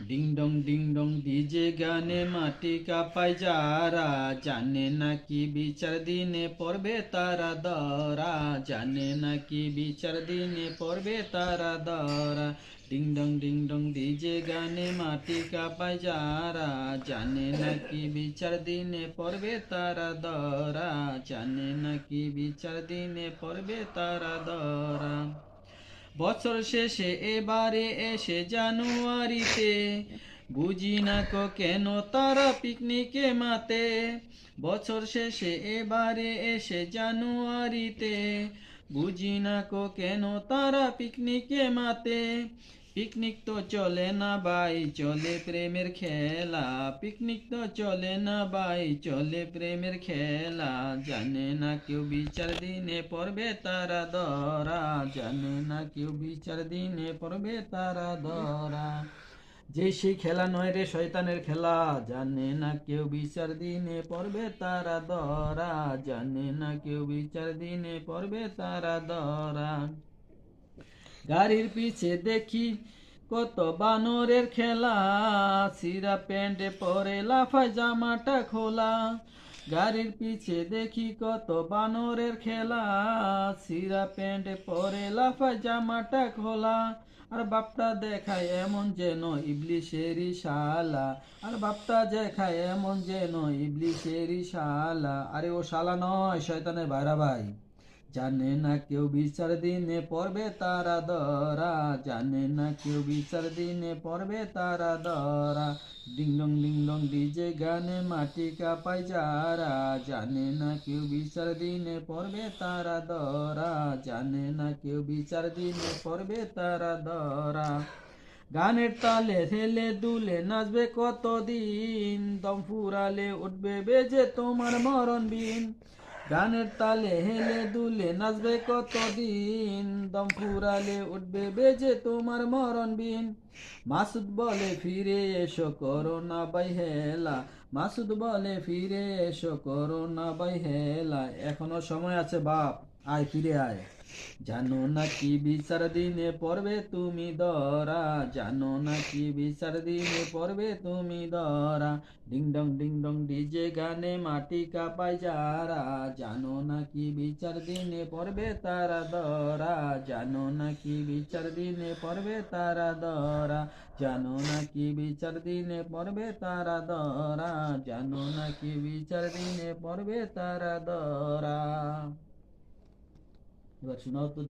Ding dong DJ গানে মাটি কাঁপায় যারা, জানে না কি বিচার দিনে পড়বে তারা ধরা, জানে না কি বিচার দিনে পড়বে তারা ধরা। ডিং ডং ডিজে গানে মাটি কাঁপায় যারা, জানে না কি বিচার দিনে পড়বে তারা ধরা, জানে না কি বিচার দিনে পড়বে তারা ধরা। বছর শেষে এবারে এসে জানুয়ারিতে, বুঝি না কেন তারা পিকনিকে মাতে। বছর শেষে এবারে এসে জানুয়ারিতে, বুঝি না কেন তারা পিকনিকে মাতে। পিকনিক তো চলে না ভাই, চলে প্রেমের খেলা, পিকনিক তো চলে না ভাই, চলে প্রেমের খেলা। জানে না কেউ বিচার দিনে পড়বে তারা ধরা, জানে না কেউ বিচার দিনে পড়বে তারা ধরা। যে সেই খেলা নয় রে শয়তানের খেলা, জানে না কেউ বিচার দিনে পড়বে তারা ধরা, জানে না কেউ বিচার দিনে পড়বে তারা ধরা। গাড়ির পিছে দেখি কত বানরের খেলা, সিরা প্যান্টে পরে লাফায় জামাটা খোলা। গাড়ির পিছে দেখি কত বানরের খেলা, সিরা প্যান্টে পরে লাফায় জামাটা খোলা। আর বাপটা দেখায় এমন যেন ইবলিশেরই শালা, আর বাপটা দেখায় এমন যেন ইবলিশেরই শালা। আরে ও শালা নয়, শয়তানের ভাইরা ভাই। জানে না কেউ বিচার দিনে পড়বে তারা ধরা, জানে না কেউ বিচার দিনে পড়বে তারা ধরা। ডিং ডং ডিজে গানে মাটি কাঁপায় যারা, জানে না কেউ বিচার দিনে পড়বে তারা ধরা, জানে না কেউ বিচার দিনে পড়বে তারা ধরা। গানের তালে হেলে দুলে নাচবে কতদিন, দম ফুরালে উঠবে বেজে তোমার মরণ বিন। গানের তালে হেলে দুলে নাচবে কতদিন, দম ফুরালে উঠবে বেজে তোমার মরণ বিন। মাসুদ বলে ফিরে এসো করো না ভাই হেলা, মাসুদ বলে ফিরে এসো করো না ভাই হেলা। এখনো সময় আছে বাপ, আয় ফিরে আয়। জানো না কি বিচার দিনে পড়বে তুমি ধরা, জানো না কি বিচার দিনে পড়বে তুমি ধরা। ডিং ডং ডিজে গানে মাটি কাঁপায় যারা, জানো না কি বিচার দিনে পড়বে তারা ধরা, জানো না কি বিচার দিনে পড়বে তারা ধরা, জানো না কি বিচার দিনে পড়বে তারা ধরা, জানো না কি বিচার দিনে পড়বে তারা ধরা। এবার শোনাও তো।